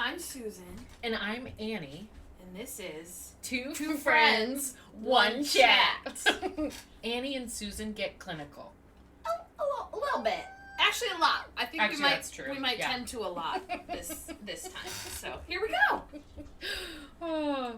I'm Susan. And I'm Annie. And this is Two friends, one chat. Annie and Susan get clinical. A little bit. Actually, a lot. I think that's true. we might tend to a lot this time. So here we go. Oh,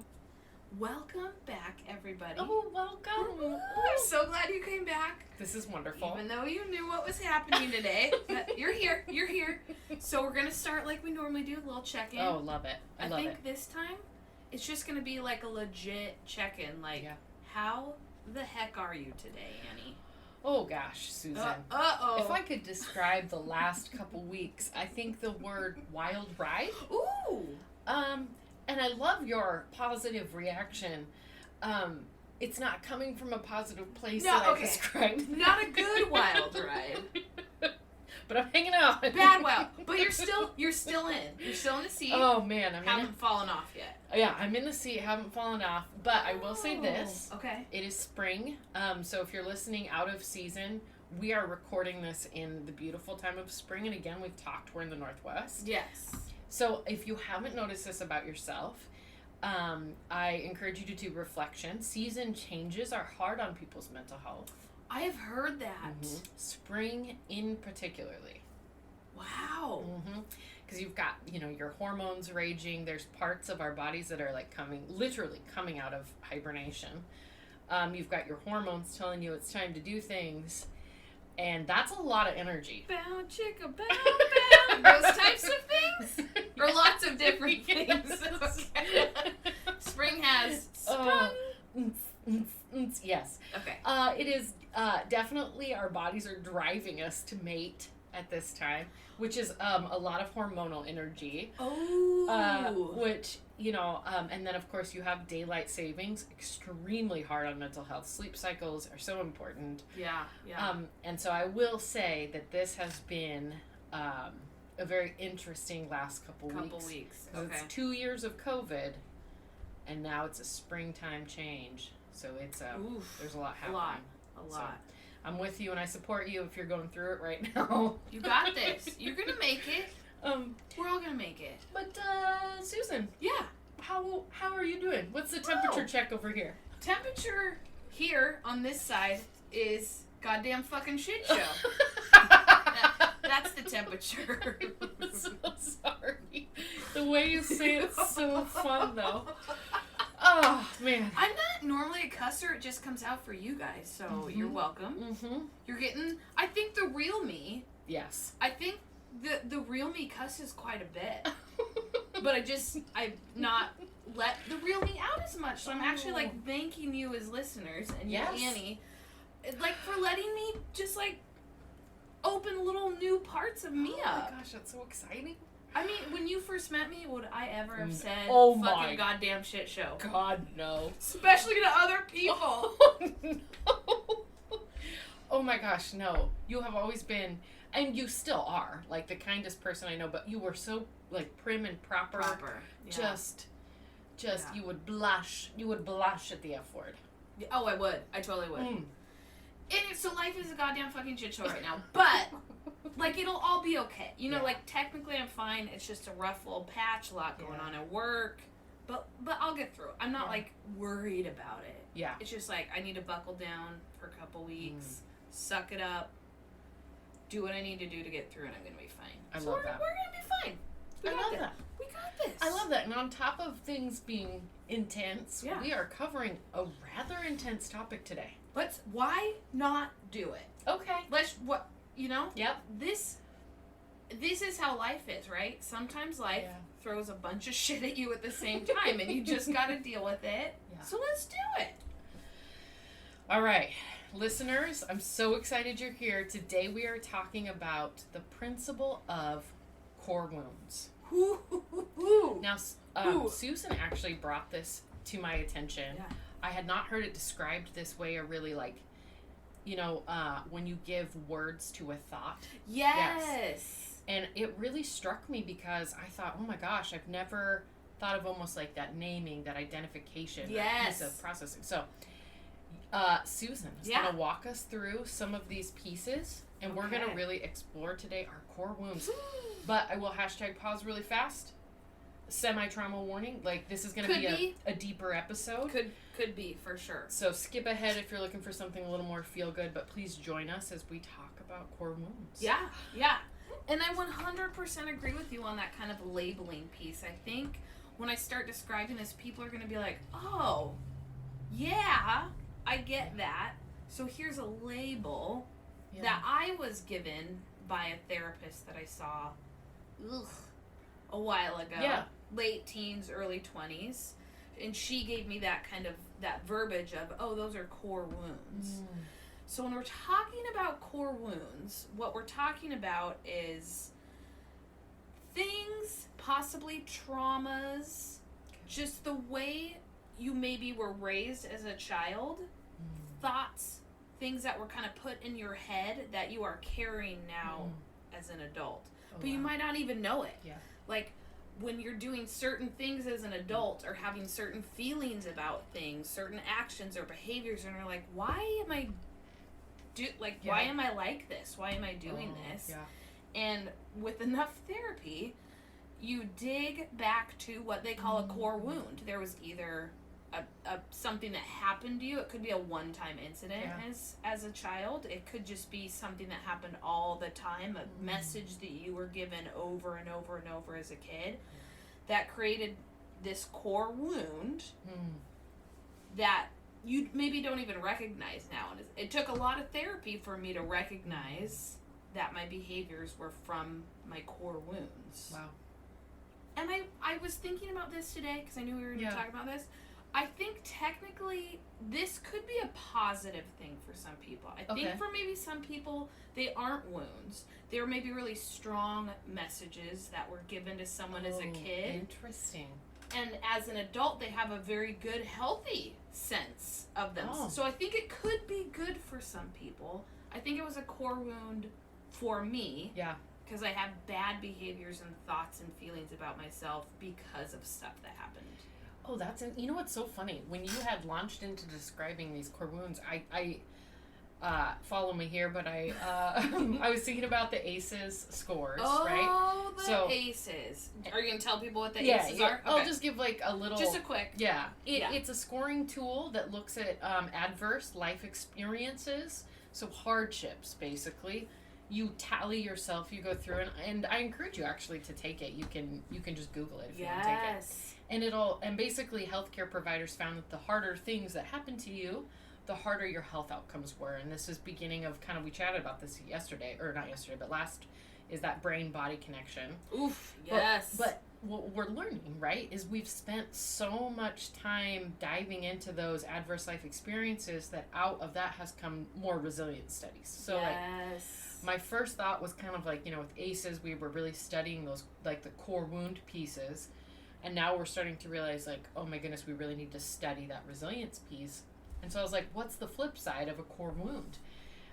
Welcome back, everybody. welcome. I'm so glad you came back. This is wonderful. Even though you knew what was happening today, but you're here. You're here. So we're gonna start like we normally do, a little check-in. Oh, love it. I love think it. this time it's just gonna be like a legit check-in. Like, how the heck are you today, Annie? Oh gosh, Susan. Uh-oh. If I could describe the last couple weeks, I think the word wild ride. Ooh. And I love your positive reaction. It's not coming from a positive place I described. Not a good wild ride. But I'm hanging out. Bad wild. But you're still in. You're still in the seat. Oh man, haven't fallen off yet. Yeah, I'm in the seat, haven't fallen off. But I will say this. Okay. It is spring. So if you're listening out of season, we are recording this in the beautiful time of spring. And again, we've talked, we're in the Northwest. Yes. So if you haven't noticed this about yourself, I encourage you to do reflection. Season changes are hard on people's mental health. I have heard that. Mm-hmm. Spring in particularly. Wow. Because you've got, your hormones raging. There's parts of our bodies that are like literally coming out of hibernation. You've got your hormones telling you it's time to do things. And that's a lot of energy. Bow, chicka, bow, bow. Those types of things? Or lots of different things. Okay. Spring has sprung. Yes. Okay. It is definitely our bodies are driving us to mate at this time, which is a lot of hormonal energy. Oh. Which, and then of course you have daylight savings, extremely hard on mental health. Sleep cycles are so important. Yeah. And so I will say that this has been a very interesting last couple weeks. Okay. It's 2 years of COVID, and now it's a springtime change. So it's there's a lot happening. A lot. So, I'm with you and I support you if you're going through it right now. You got this. You're gonna make it. We're all gonna make it. But Susan. Yeah. How are you doing? What's the temperature check over here? Temperature here on this side is goddamn fucking shit show. That's the temperature. I'm so sorry. The way you say it's so fun though. Oh, man. I'm not normally a cusser. It just comes out for you guys, so you're welcome. You're getting, I think, the real me. Yes. I think the real me cusses quite a bit. But I've not let the real me out as much. So I'm actually, thanking you as listeners and you, Annie, for letting me just, open little new parts of me up. Oh, my gosh, that's so exciting. I mean, when you first met me, would I ever have said fucking goddamn shit show? God, no. Especially to other people. Oh, no. Oh my gosh, no. You have always been, and you still are, the kindest person I know, but you were so, prim and proper. Yeah. You would blush. You would blush at the F word. Oh, I would. I totally would. So life is a goddamn fucking shit show right now. But, it'll all be okay. Technically I'm fine. It's just a rough little patch, a lot going on at work. But I'll get through it. I'm not, worried about it. Yeah. It's just, I need to buckle down for a couple weeks, suck it up, do what I need to do to get through, and I'm going to be fine. I love that. We're going to be fine. We got this. I love that. And on top of things being intense, we are covering a rather intense topic today. Why not do it? Okay. Yep. This is how life is, right? Sometimes life throws a bunch of shit at you at the same time, and you just got to deal with it. Yeah. So let's do it. All right. Listeners, I'm so excited you're here. Today we are talking about the principle of core wounds. Now, Susan actually brought this to my attention. Yeah. I had not heard it described this way, or really when you give words to a thought. Yes. And it really struck me because I thought, oh my gosh, I've never thought of almost that naming, that identification, that piece of processing. So, Susan is going to walk us through some of these pieces, and we're going to really explore today our core wounds. But I will hashtag pause really fast. semi-trauma warning. Like, this is going to be a deeper episode. Could be, for sure. So skip ahead if you're looking for something a little more feel-good, but please join us as we talk about core wounds. Yeah. And I 100% agree with you on that kind of labeling piece. I think when I start describing this, people are going to be like, oh, yeah, I get that. So here's a label that I was given by a therapist that I saw a while ago. Yeah. Late teens, early 20s. And she gave me that kind of, that verbiage of, oh, those are core wounds. So when we're talking about core wounds, what we're talking about is things, possibly traumas, just the way you maybe were raised as a child, thoughts, things that were kind of put in your head that you are carrying now as an adult. But you might not even know it. Yeah. Like, when you're doing certain things as an adult or having certain feelings about things, certain actions or behaviors, and you're like, why am I why am I like this? Why am I doing this? Yeah. And with enough therapy, you dig back to what they call a core wound. There was either a something that happened to you. It could be a one-time incident as a child. It could just be something that happened all the time, a message that you were given over and over and over as a kid that created this core wound that you maybe don't even recognize now. And it took a lot of therapy for me to recognize that my behaviors were from my core wounds. Wow. And I was thinking about this today because I knew we were going to talk about this. I think technically this could be a positive thing for some people. I think for maybe some people, they aren't wounds. They were maybe really strong messages that were given to someone as a kid. Interesting. And as an adult, they have a very good, healthy sense of them. So I think it could be good for some people. I think it was a core wound for me. Yeah. Because I have bad behaviors and thoughts and feelings about myself because of stuff that happened. Oh, you know what's so funny? When you had launched into describing these core wounds, I follow me here, but I was thinking about the ACEs scores, right? Oh, the ACEs. Are you going to tell people what the ACEs are? Okay. I'll just give like a little... Just a quick... Yeah. It's a scoring tool that looks at adverse life experiences, so hardships, basically. You tally yourself, you go through, and I encourage you actually to take it. You can just Google it if you want to take it. And basically healthcare providers found that the harder things that happened to you, the harder your health outcomes were. And this is beginning of we chatted about this last, is that brain-body connection. Oof, yes. But what we're learning, right, is we've spent so much time diving into those adverse life experiences that out of that has come more resilient studies. So my first thought was kind of like, with ACEs, we were really studying those, like the core wound pieces. And now we're starting to realize, like, oh my goodness, we really need to study that resilience piece. And so I was like, what's the flip side of a core wound?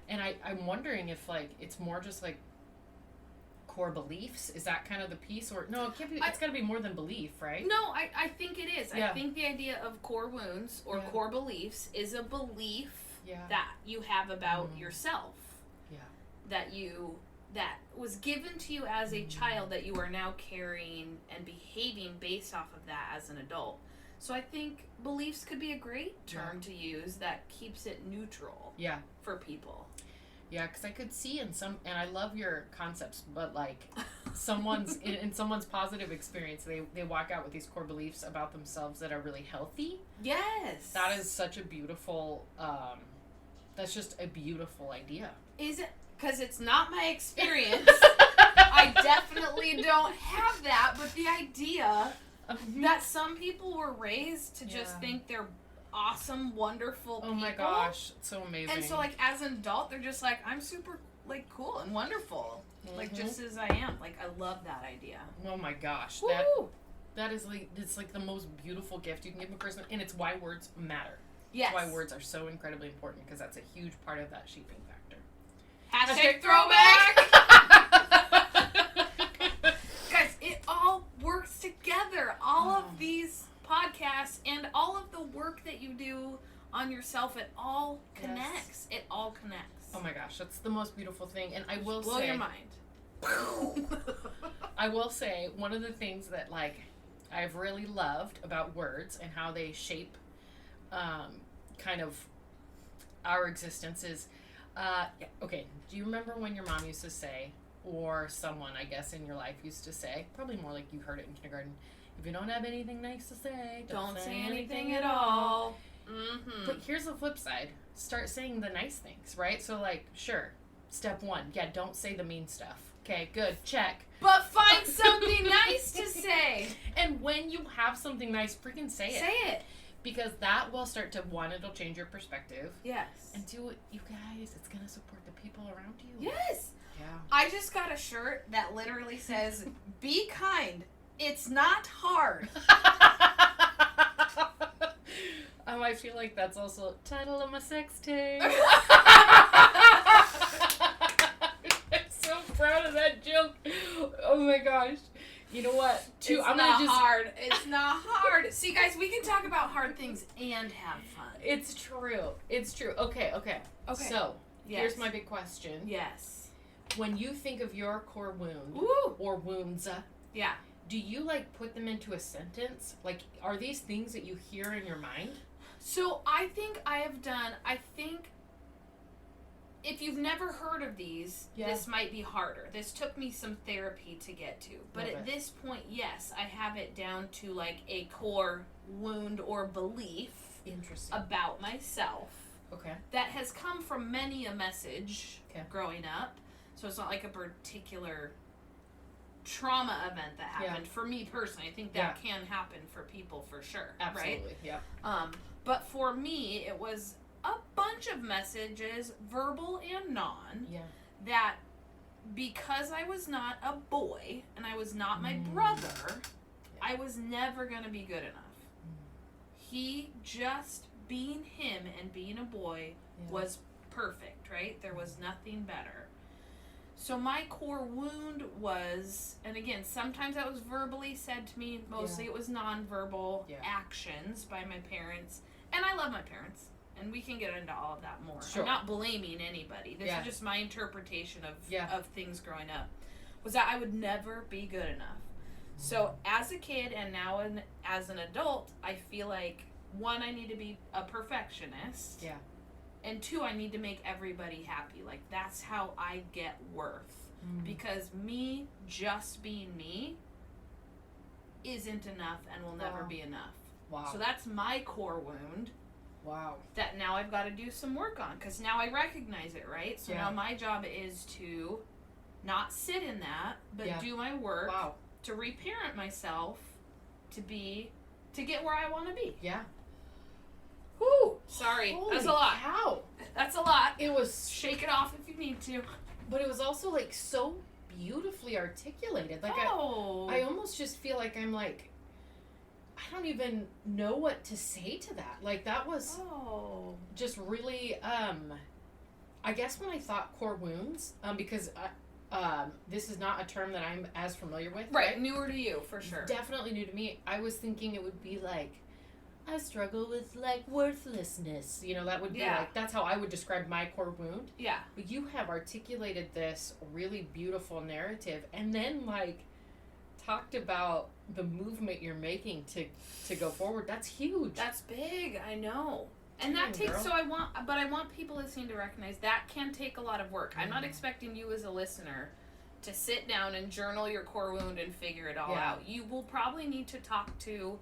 And I'm wondering if, like, it's more just, like, core beliefs? Is that kind of the piece? Or, no, it can't be, it's got to be more than belief, right? No, I think it is. Yeah. I think the idea of core wounds or core beliefs is a belief that you have about yourself. Yeah. That was given to you as a child that you are now carrying and behaving based off of that as an adult. So I think beliefs could be a great term to use that keeps it neutral for people. Yeah, because I could see and I love your concepts, but like someone's in someone's positive experience, they walk out with these core beliefs about themselves that are really healthy. Yes. That is such a beautiful, that's just a beautiful idea. Is it? Because it's not my experience. I definitely don't have that, but the idea that some people were raised to just think they're awesome, wonderful people. Oh my gosh, it's so amazing. And so, like, as an adult, they're just like, I'm super, like, cool and wonderful. Like, just as I am. Like, I love that idea. Oh my gosh. That is, like, it's like the most beautiful gift you can give a person, and it's why words matter. Yes. It's why words are so incredibly important, because that's a huge part of that shaping factor. Hashtag throwback! Guys, it all works together. All of these podcasts and all of the work that you do on yourself, it all connects. It all connects. Oh my gosh, that's the most beautiful thing. And I will blow your mind. I will say, one of the things that, like, I've really loved about words and how they shape kind of our existence is, okay, do you remember when your mom used to say, or someone, I guess, in your life used to say, probably more like you heard it in kindergarten, if you don't have anything nice to say, don't say anything at all. Mm-hmm. But here's the flip side. Start saying the nice things, right? So, like, sure, step one, yeah, don't say the mean stuff. Okay, good, check. But find something nice to say. And when you have something nice, freaking say it. Say it. Because that will start to, one, it'll change your perspective. Yes. And two, you guys, it's going to support the people around you. Yes. Yeah. I just got a shirt that literally says, be kind. It's not hard. I feel like that's also the title of my sex tape. I'm so proud of that joke. Oh my gosh. You know what? Hard. It's not hard. See, guys, we can talk about hard things and have fun. It's true. It's true. Okay. So, here's my big question. Yes. When you think of your core wound, Ooh. or wounds, yeah, do you, like, put them into a sentence? Like, are these things that you hear in your mind? So, I think if you've never heard of these, this might be harder. This took me some therapy to get to. But at this point, yes, I have it down to, like, a core wound or belief about myself. Okay. That has come from many a message growing up. So it's not like a particular trauma event that happened for me personally. I think that can happen for people for sure. Absolutely. Right? Yeah. But for me, it was a bunch of messages, verbal and non, that because I was not a boy and I was not my brother, I was never going to be good enough. He just being him and being a boy was perfect, right? There was nothing better. So my core wound was, and again, sometimes that was verbally said to me, mostly it was nonverbal actions by my parents. And I love my parents, and we can get into all of that more. Sure. I'm not blaming anybody. This is just my interpretation of things growing up, was that I would never be good enough. So as a kid and now as an adult, I feel like, one, I need to be a perfectionist. Yeah. And two, I need to make everybody happy. Like, that's how I get worth. Because me just being me isn't enough and will never be enough. Wow. So that's my core wound. Wow. That now I've got to do some work on. Because now I recognize it, right? So now my job is to not sit in that, but do my work to reparent myself to get where I want to be. Yeah. Whew. Sorry. Holy that's a lot. Cow. That's a lot. It was... Shake it off if you need to. But it was also, like, so beautifully articulated. Like, I almost just feel like I'm, like, I don't even know what to say to that. Like, that was just really, I guess when I thought core wounds, because this is not a term that I'm as familiar with. Right, newer to you, for sure. Definitely new to me. I was thinking it would be like, I struggle with, like, worthlessness. You know, that would be like, that's how I would describe my core wound. Yeah. But you have articulated this really beautiful narrative and then, like, talked about the movement you're making to go forward. That's huge. That's big. I know. And that takes, I want people listening to recognize that can take a lot of work. I'm not expecting you as a listener to sit down and journal your core wound and figure it all out. You will probably need to talk to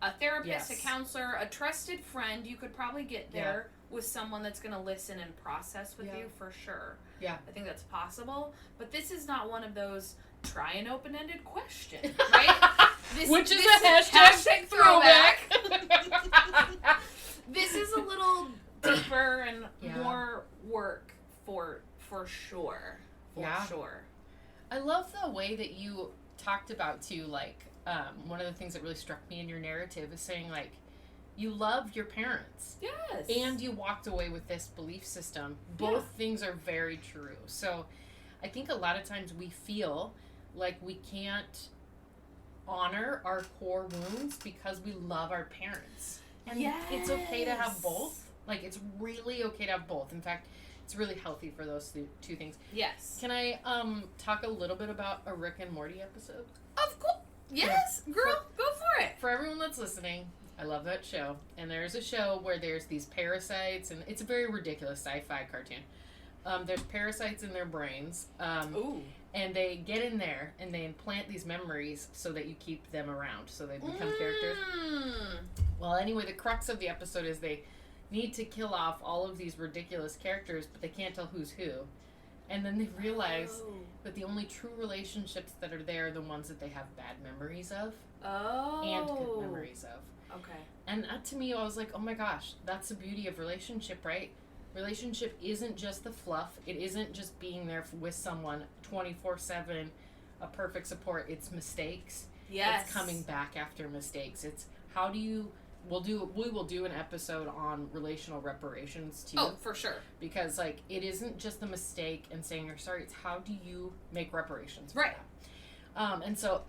a therapist, a counselor, a trusted friend. You could probably get there with someone that's going to listen and process with you for sure. Yeah. I think that's possible. But this is not one of those try an open-ended question, right? Which is a hashtag throwback. This is a little deeper and more work for sure. For sure. I love the way that you talked about, too, like, one of the things that really struck me in your narrative is saying, like, you love your parents. Yes. And you walked away with this belief system. Both things are very true. So I think a lot of times we feel like we can't honor our core wounds because we love our parents. And it's okay to have both. Like, it's really okay to have both. In fact, it's really healthy for those two things. Yes. Can I talk a little bit about a Rick and Morty episode? Of course. Yes, girl, go for for everyone that's listening, I love that show. And there's a show where there's these parasites, and it's a very ridiculous sci-fi cartoon. There's parasites in their brains. Ooh. And they get in there, and they implant these memories so that you keep them around, so they become characters. Well, anyway, the crux of the episode is they need to kill off all of these ridiculous characters, but they can't tell who's who. And then they realize that the only true relationships that are there are the ones that they have bad memories of. And good memories of. Okay. And that, to me, I was like, oh my gosh, that's the beauty of relationship, right? Relationship isn't just the fluff. It isn't just being there with someone 24/7, a perfect support. It's mistakes. Yes. It's coming back after mistakes. It's how do you... We will do an episode on relational reparations too. Oh, for sure. Because, like, it isn't just the mistake and saying you're sorry. It's how do you make reparations for right. that? And so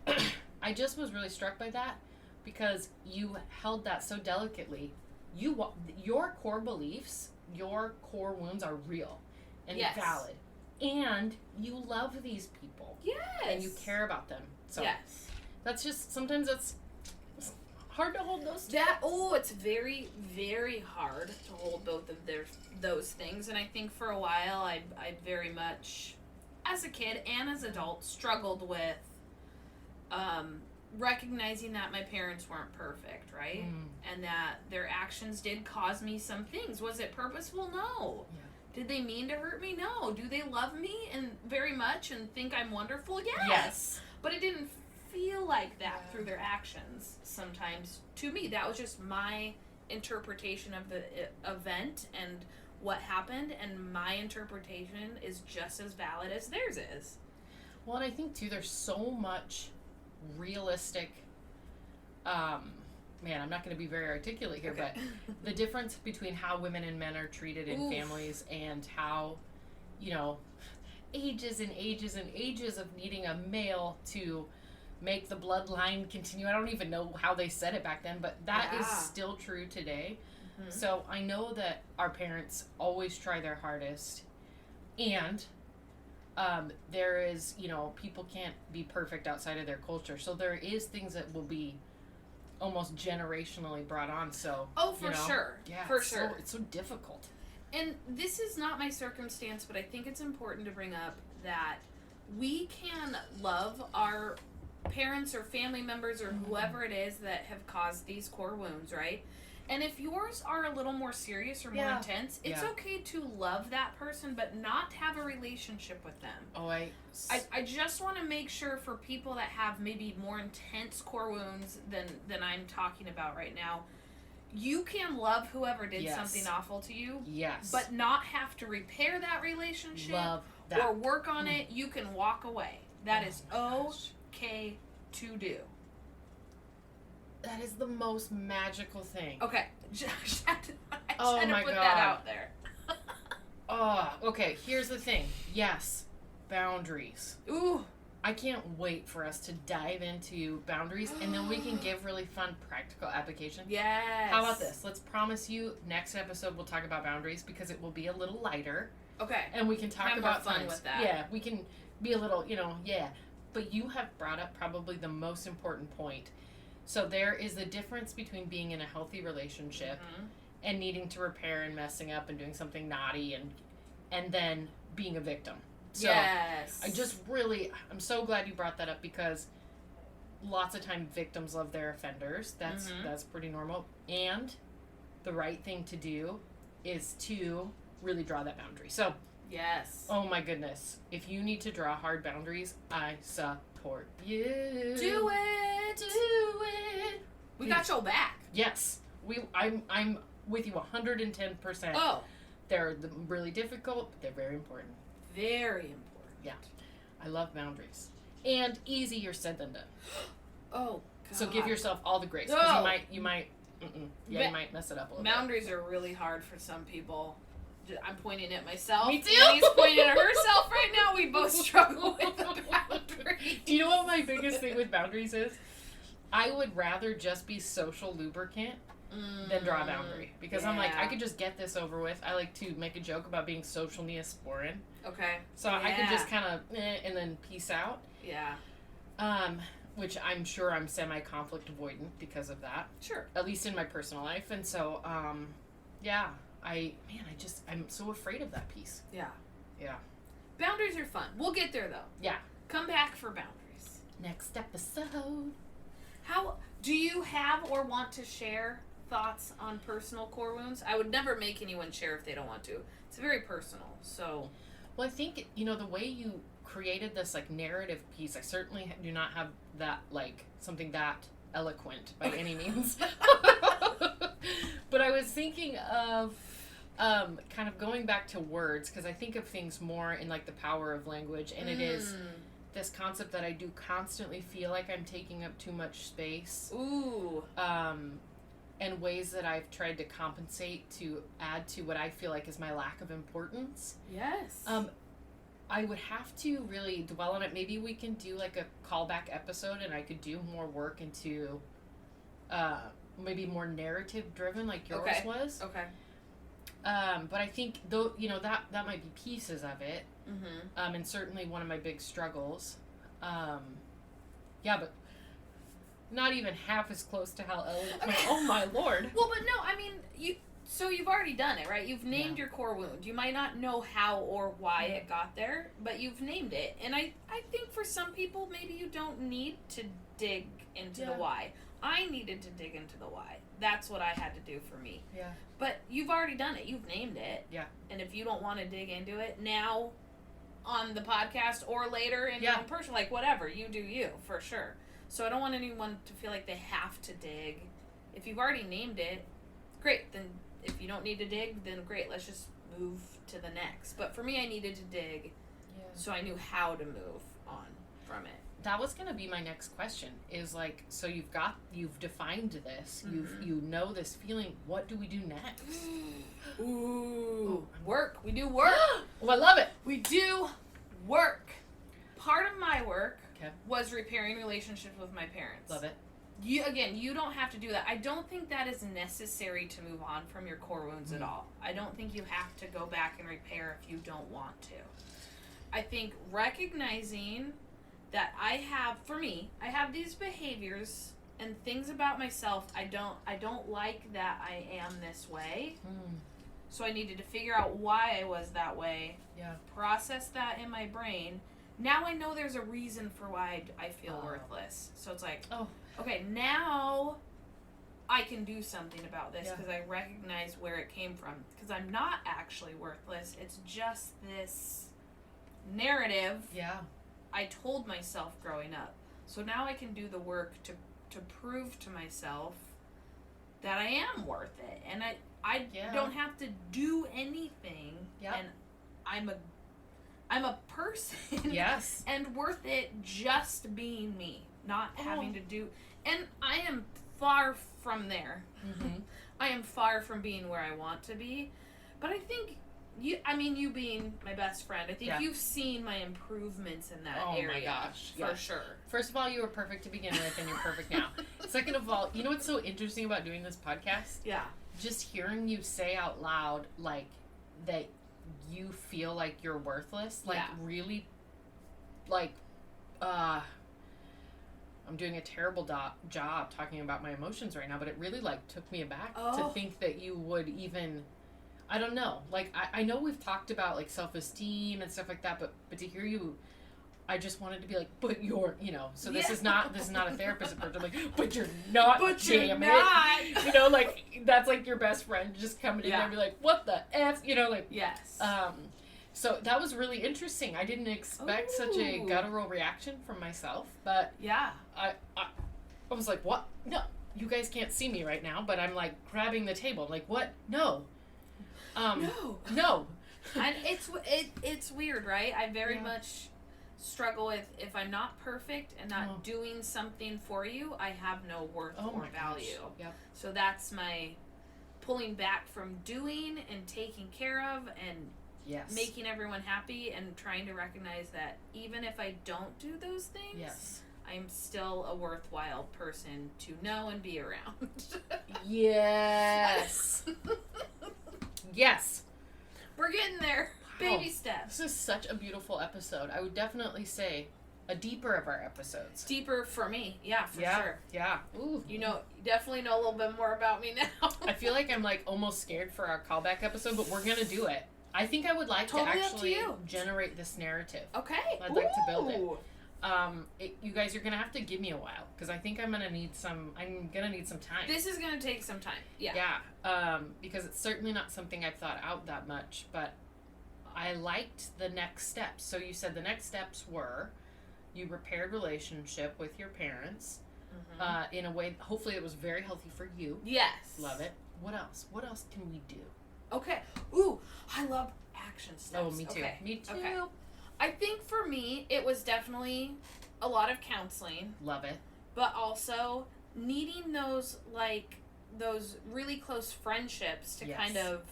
I just was really struck by that because you held that so delicately. Your core beliefs, your core wounds are real and valid. And you love these people. Yes. And you care about them. So yes. That's just, sometimes it's hard to hold those two. It's very, very hard to hold both of those things. And I think for a while I very much, as a kid and as an adult, struggled with recognizing that my parents weren't perfect, right? And that their actions did cause me some things. Was it purposeful? No. Yeah. Did they mean to hurt me? No. Do they love me and very much and think I'm wonderful? Yes. But it didn't feel like that through their actions sometimes to me. That was just my interpretation of the event and what happened, and my interpretation is just as valid as theirs is. Well, and I think too there's so much realistic I'm not going to be very articulate here, but the difference between how women and men are treated in families and how, ages and ages and ages of needing a male to make the bloodline continue. I don't even know how they said it back then, but that is still true today. Mm-hmm. So I know that our parents always try their hardest, and there is, people can't be perfect outside of their culture. So there is things that will be almost generationally brought on. So sure. Yeah, for sure. It's so difficult. And this is not my circumstance, but I think it's important to bring up that we can love our parents or family members or whoever it is that have caused these core wounds, right? And if yours are a little more serious or more intense, it's okay to love that person but not have a relationship with them. I just want to make sure for people that have maybe more intense core wounds than I'm talking about right now, you can love whoever did something awful to you, but not have to repair that relationship or work on it. You can walk away. That is okay to do. That is the most magical thing. Okay. I had to put that out there. Okay. Here's the thing. Yes, boundaries. Ooh. I can't wait for us to dive into boundaries, and then we can give really fun practical application. Yes. How about this? Let's promise you next episode we'll talk about boundaries because it will be a little lighter. Okay. And we can talk about fun with that. Yeah, we can be a little, But you have brought up probably the most important point. So there is the difference between being in a healthy relationship and needing to repair and messing up and doing something naughty and then being a victim. So I'm so glad you brought that up because lots of time victims love their offenders. That's pretty normal. And the right thing to do is to really draw that boundary. So yes. Oh my goodness. If you need to draw hard boundaries, I support you. Do it. We got your back. Yes. I'm with you 110%. Oh. They're really difficult, but they're very important. Very important. Yeah. I love boundaries. And easier said than done. Oh, God. So give yourself all the grace. Because you might mess it up a little Boundaries are really hard for some people. I'm pointing at myself. Me too. Annie's pointing at herself right now. We both struggle with the boundaries. Do you know what my biggest thing with boundaries is? I would rather just be social lubricant than draw a boundary. Because I'm like, I could just get this over with. I like to make a joke about being social Neosporin. Okay. So I could just kind of and then peace out. Yeah. which I'm sure I'm semi-conflict avoidant because of that. Sure. At least in my personal life. And so, yeah, I'm so afraid of that piece. Yeah. Yeah. Boundaries are fun. We'll get there, though. Yeah. Come back for boundaries. Next episode. How do you have or want to share thoughts on personal core wounds? I would never make anyone share if they don't want to. It's very personal, so. Well, I think, the way you created this, narrative piece, I certainly do not have that, something that eloquent by any means. But I was thinking of kind of going back to words, because I think of things more in, the power of language, and it is this concept that I do constantly feel like I'm taking up too much space. Ooh. And ways that I've tried to compensate to add to what I feel like is my lack of importance. Yes. I would have to really dwell on it. Maybe we can do a callback episode, and I could do more work into maybe more narrative driven like yours was. Okay. But I think though that might be pieces of it. Mm-hmm. And certainly one of my big struggles. But not even half as close to how eloquent. Okay. Oh my Lord. Well, but no, I mean, you've already done it, right? You've named your core wound. You might not know how or why it got there, but you've named it. And I think for some people, maybe you don't need to dig into the why. I needed to dig into the why. That's what I had to do for me. Yeah. But you've already done it. You've named it. Yeah. And if you don't want to dig into it now on the podcast or later in your own person, whatever, you do you, for sure. So I don't want anyone to feel like they have to dig. If you've already named it, great. Then if you don't need to dig, then great. Let's just move to the next. But for me, I needed to dig so I knew how to move on from it. That was going to be my next question is so you've defined this, Mm-hmm. you know this feeling, what do we do next? Ooh. Work. We do work. Oh, I love it. We do work. Part of my work Okay. was repairing relationships with my parents. Love it. You don't have to do that. I don't think that is necessary to move on from your core wounds at all. I don't think you have to go back and repair if you don't want to. I think recognizing that I have these behaviors and things about myself I don't like that I am this way. So I needed to figure out why I was that way. Yeah. Process that in my brain. Now I know there's a reason for why I feel worthless. So it's okay, now I can do something about this because I recognize where it came from. Because I'm not actually worthless. It's just this narrative I told myself growing up. So now I can do the work to prove to myself that I am worth it. And I don't have to do anything. Yep. And I'm a person. Yes. And worth it just being me. Not having to do... And I am far from there. Mm-hmm. I am far from being where I want to be. But I think... you being my best friend, I think you've seen my improvements in that area. Oh my gosh. For sure. First of all, you were perfect to begin with, and you're perfect now. Second of all, you know what's so interesting about doing this podcast? Yeah. Just hearing you say out loud, that you feel like you're worthless, really, I'm doing a terrible job talking about my emotions right now, but it really, took me aback to think that you would even... I don't know. I know we've talked about, self-esteem and stuff like that, but to hear you, I just wanted to be but you're, so this is not a therapist approach. I'm but you're not, but damn you're not. It. That's, your best friend just coming in there and be what the F? Yes. So that was really interesting. I didn't expect such a guttural reaction from myself, but I was what? No, you guys can't see me right now, but I'm, grabbing the table. What? No. No. And it's weird, right? I very much struggle with if I'm not perfect and not doing something for you, I have no worth or value. Yep. So that's my pulling back from doing and taking care of and making everyone happy and trying to recognize that even if I don't do those things, I'm still a worthwhile person to know and be around. Yes. Yes. We're getting there. Baby steps. This is such a beautiful episode. I would definitely say a deeper of our episodes. Deeper for me, yeah, for sure. Yeah. Ooh. You definitely know a little bit more about me now. I feel like I'm like almost scared for our callback episode, but we're gonna do it. I think I would like to actually generate this narrative. Okay. I'd like to build it. You guys are gonna have to give me a while because I think I'm gonna need some time. This is gonna take some time. Yeah. Yeah. Because it's certainly not something I've thought out that much, but I liked the next steps. So you said the next steps were you repaired relationship with your parents in a way, hopefully it was very healthy for you. Yes. Love it. What else? What else can we do? Okay. Ooh, I love action steps. Oh, me too. Okay. Me too. Okay. I think for me, it was definitely a lot of counseling. Love it. But also needing those really close friendships to kind of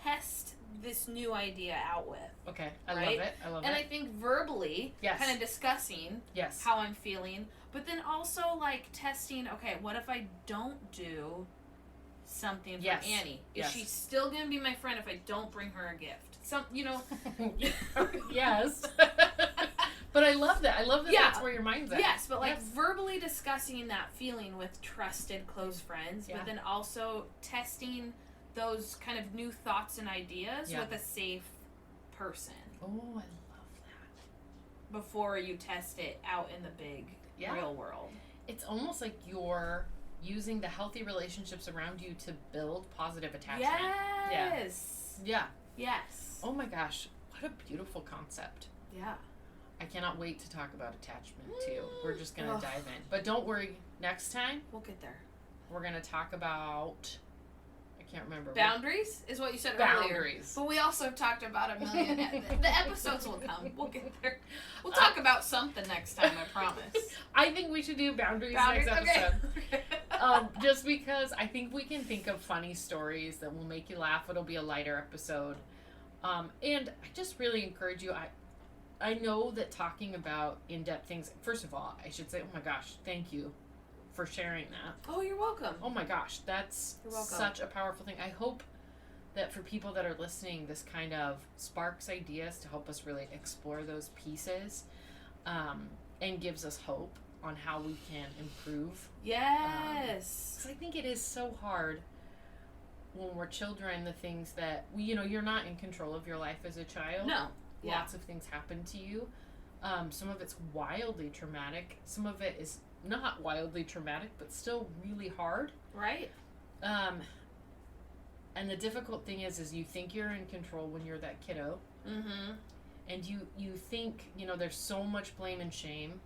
test this new idea out with. Okay. I love it. And I think verbally, kind of discussing how I'm feeling, but then also like testing, okay, what if I don't do something for Annie? Is she still going to be my friend if I don't bring her a gift? Yes. But I love that. I love that that's where your mind's at. Yes, but verbally discussing that feeling with trusted, close friends, but then also testing those kind of new thoughts and ideas with a safe person. Oh, I love that. Before you test it out in the big real world. It's almost like you're using the healthy relationships around you to build positive attachment. Yes. Yeah. Yes. Oh my gosh, what a beautiful concept. Yeah. I cannot wait to talk about attachment too. We're just going to dive in. But don't worry, next time we'll get there. We're going to talk about, I can't remember. Boundaries is what you said earlier. But we also talked about a million. The episodes will come. We'll get there. We'll talk about something next time, I promise. I think we should do boundaries next episode. Okay. Just because I think we can think of funny stories that will make you laugh. It'll be a lighter episode. And I just really encourage you. I know that talking about in-depth things, first of all, I should say, oh my gosh, thank you for sharing that. Oh, you're welcome. Oh my gosh, that's such a powerful thing. I hope that for people that are listening, this kind of sparks ideas to help us really explore those pieces, and gives us hope on how we can improve. Yes. 'Cause I think it is so hard when we're children, the things that, you're not in control of your life as a child. No. Yeah. Lots of things happen to you. Some of it's wildly traumatic. Some of it is not wildly traumatic, but still really hard. Right. And the difficult thing is you think you're in control when you're that kiddo. Mm-hmm. And you think, there's so much blame and shame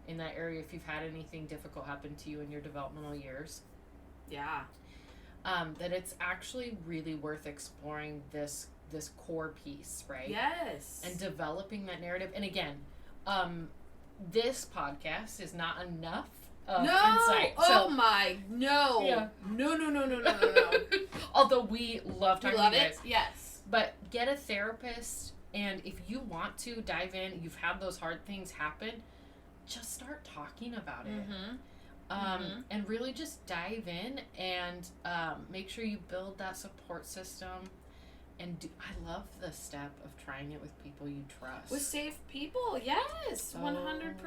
in that area if you've had anything difficult happen to you in your developmental years. Yeah. That it's actually really worth exploring this core piece, right? Yes. And developing that narrative. And again, this podcast is not enough insight. Oh my, no. Yeah. No. Although we love talking to you guys. Yes. But get a therapist, and if you want to dive in, you've had those hard things happen, just start talking about it. And really just dive in and make sure you build that support system. And I love the step of trying it with people you trust. With safe people, yes, 100%.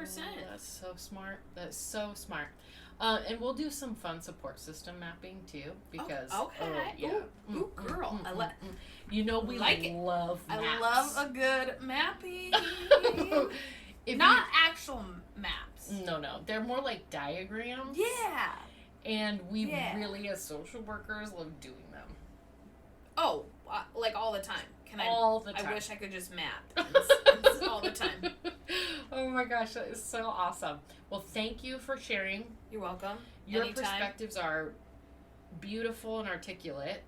That's so smart. That's so smart. And we'll do some fun support system mapping too, because ooh, girl, we love maps. I love a good mapping. Not actual maps. No, they're more like diagrams. Yeah. And we really, as social workers, love doing them. Oh, like all the time. All the time. I wish I could just map. It's all the time. Oh my gosh, that is so awesome. Well, thank you for sharing. You're welcome. Your Anytime. Perspectives are beautiful and articulate,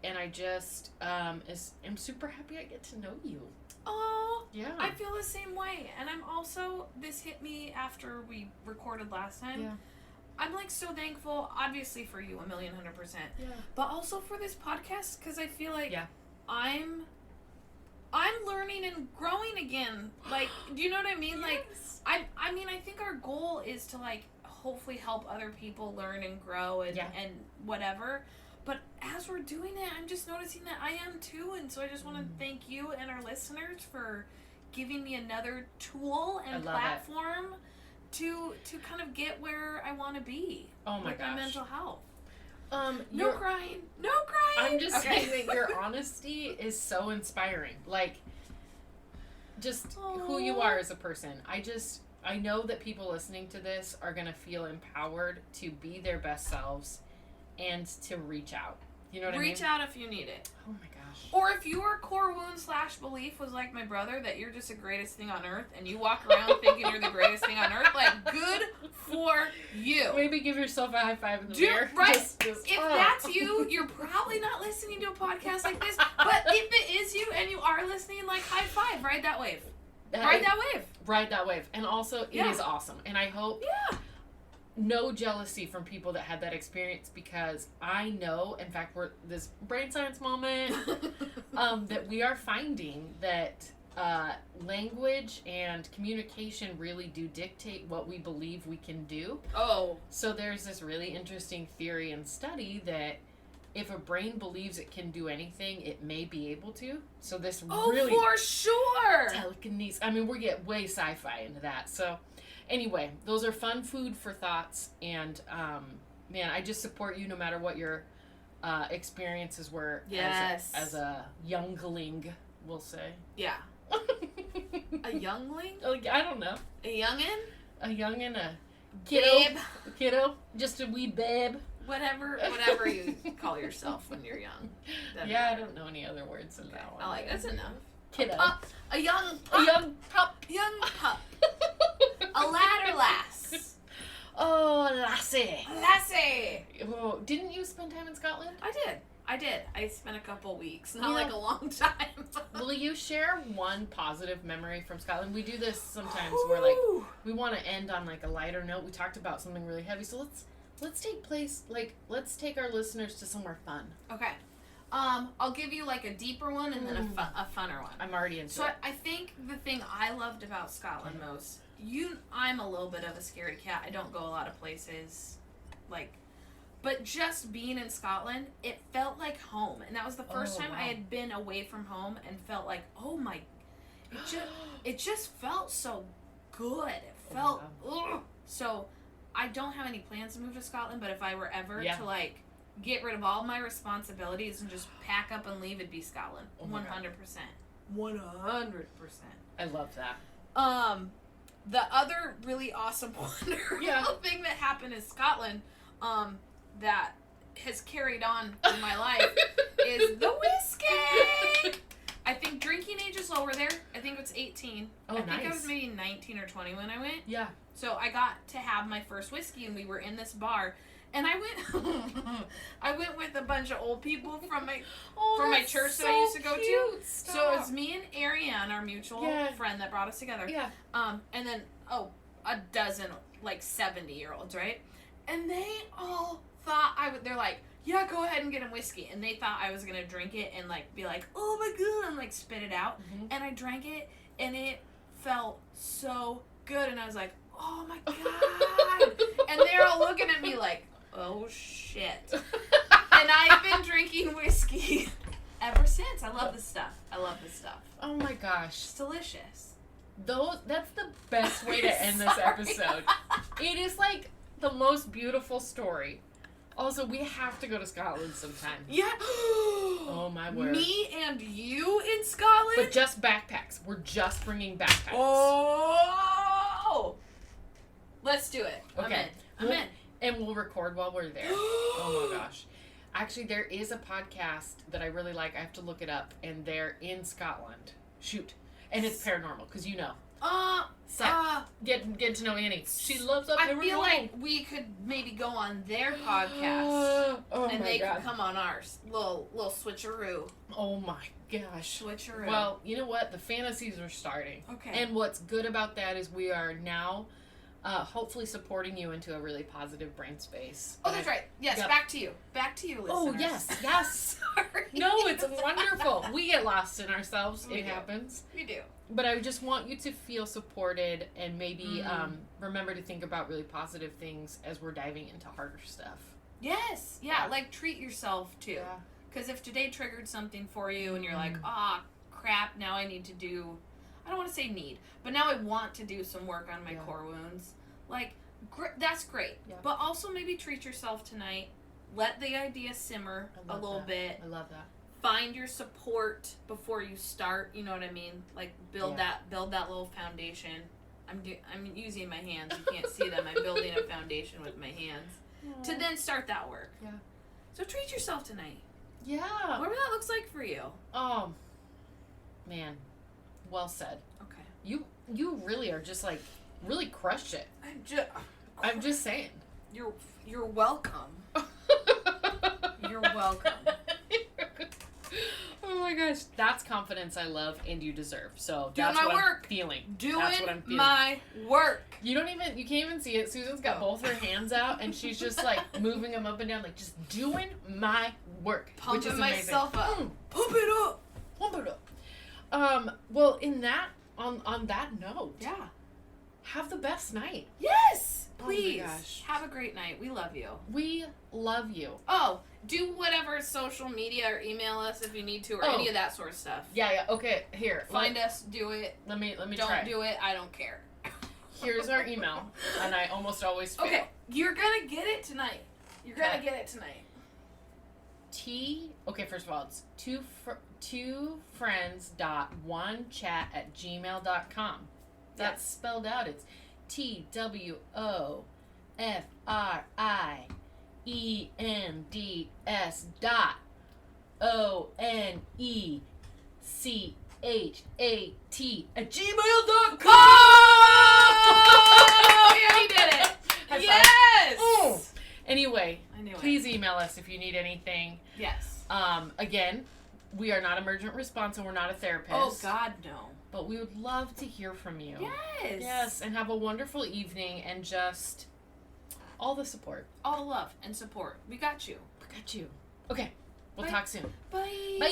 and I just am super happy I get to know you. Oh, yeah. I feel the same way, and I'm also, this hit me after we recorded last time. Yeah. I'm so thankful, obviously for you, 1,100%. Yeah. But also for this podcast, because I feel like I'm learning and growing again. Do you know what I mean? Yes. I mean, I think our goal is to hopefully help other people learn and grow and whatever. But as we're doing it, I'm just noticing that I am too, and so I just want to thank you and our listeners for giving me another tool and platform to kind of get where I want to be. Oh my gosh. My mental health. No crying. I'm just saying that your honesty is so inspiring. Like, just who you are as a person. I know that people listening to this are going to feel empowered to be their best selves and to reach out. You know what I mean? Reach out if you need it. Oh my gosh. Or if your core wound / belief was like my brother, that you're just the greatest thing on earth, and you walk around thinking you're the greatest thing on earth, like, good for you. Maybe give yourself a high five in the mirror. Right. If that's you, you're probably not listening to a podcast like this. But if it is you and you are listening, like, high five. Ride that wave. Ride that wave. And also, it is awesome. And I hope... Yeah. No jealousy from people that had that experience, because I know, in fact, we're this brain science moment, that we are finding that language and communication really do dictate what we believe we can do. Oh. So there's this really interesting theory and study that if a brain believes it can do anything, it may be able to. So this really... Oh, for sure! Telekinesis. I mean, we get way sci-fi into that, so... Anyway, those are fun food for thoughts, and man, I just support you no matter what your experiences were. Yes. As a youngling, we'll say. Yeah. A youngling? I don't know. A youngin? A youngin, a kiddo. Kiddo, just a wee babe. Whatever you call yourself when you're young. I don't know any other words than that one. I like that's enough. Kiddo. A young pup. A young pup. Young pup. A lad or lass? Oh, lassie. Lassie. Oh, didn't you spend time in Scotland? I did. I spent a couple weeks. Not like a long time. Will you share one positive memory from Scotland? We do this sometimes where, like, we want to end on, like, a lighter note. We talked about something really heavy, so let's take our listeners to somewhere fun. Okay. I'll give you, like, a deeper one and then a funner one. I'm already into it. So I think the thing I loved about Scotland most, I'm a little bit of a scaredy cat. I don't go a lot of places, like, but just being in Scotland, it felt like home. And that was the first time I had been away from home and felt like, oh my, it just felt so good. It felt, So I don't have any plans to move to Scotland, but if I were ever to, like, get rid of all my responsibilities and just pack up and leave, it'd be Scotland. 100%. 100%. I love that. The other really awesome wonderful thing that happened in Scotland, that has carried on in my life is the whiskey. I think drinking age is lower there. I think it's 18. Oh, I think I was maybe 19 or 20 when I went. Yeah. So I got to have my first whiskey, and we were in this bar. And I went with a bunch of old people from my church that I used to go to. Stop. So it was me and Ariane, our mutual friend, that brought us together. Yeah. And then a dozen, like, 70-year-olds, right? And they all thought they're like, yeah, go ahead and get him whiskey. And they thought I was gonna drink it and, like, be like, oh my god, and, like, spit it out. Mm-hmm. And I drank it, and it felt so good. And I was like, oh my god. And they're all looking at me like, oh shit. And I've been drinking whiskey ever since. I love this stuff. Oh my gosh. It's delicious. That's the best way to end this episode. It is like the most beautiful story. Also, we have to go to Scotland sometime. Yeah. Oh my word. Me and you in Scotland? But just backpacks. We're just bringing backpacks. Oh! Let's do it. Okay. I'm in. And we'll record while we're there. Oh my gosh. Actually, there is a podcast that I really like. I have to look it up. And they're in Scotland. Shoot. And it's paranormal, because you know. Get to know Annie. She loves up I feel like we could maybe go on their podcast. And they could come on ours. Little switcheroo. Oh my gosh. Switcheroo. Well, you know what? The fantasies are starting. Okay. And what's good about that is we are now hopefully supporting you into a really positive brain space. Oh, that's right. Yes, back to you, listeners. Oh, yes. Sorry. No, it's wonderful. We get lost in ourselves. It happens. We do. But I just want you to feel supported and maybe remember to think about really positive things as we're diving into harder stuff. Yes. Yeah, like treat yourself, too. Yeah. Because if today triggered something for you and you're like, crap, now I need to do I don't want to say need, but now I want to do some work on my core wounds. Like, that's great. Yeah. But also maybe treat yourself tonight. Let the idea simmer a little bit. I love that. Find your support before you start. You know what I mean? Like, build that little foundation. I'm using my hands. You can't see them. I'm building a foundation with my hands to then start that work. Yeah. So treat yourself tonight. Yeah. Whatever that looks like for you. Oh, man. Well said. Okay. You really are just like really crushed it. I'm just saying. You're welcome. You're welcome. Oh my gosh, that's confidence I love and you deserve. So doing that's my what work. I'm feeling. Doing that's what I'm feeling. My work. You can't even see it. Susan's got both her hands out and she's just like moving them up and down, like just doing my work. Pumping which is amazing. myself up. Pump it up. Pump it up. Well, on that note. Yeah. Have the best night. Yes. Please. Oh my gosh. Have a great night. We love you. We love you. Oh, do whatever social media or email us if you need to or any of that sort of stuff. Yeah. Okay. Here. Find us. Do it. Let me don't try. Don't do it. I don't care. Here's our email, and I almost always fail. Okay. You're gonna get it tonight. Gonna get it tonight. Okay. First of all, it's two friends.onechat@gmail.com. That's spelled out. It's TWOFRIENDSONECHAT@gmail.com. Yeah, you did it. Yes. Anyway, please email us if you need anything. Yes. Again, we are not emergent response and we're not a therapist. Oh God, no. But we would love to hear from you. Yes. Yes, and have a wonderful evening and just all the support. All the love and support. We got you. Okay. We'll talk soon. Bye. Bye.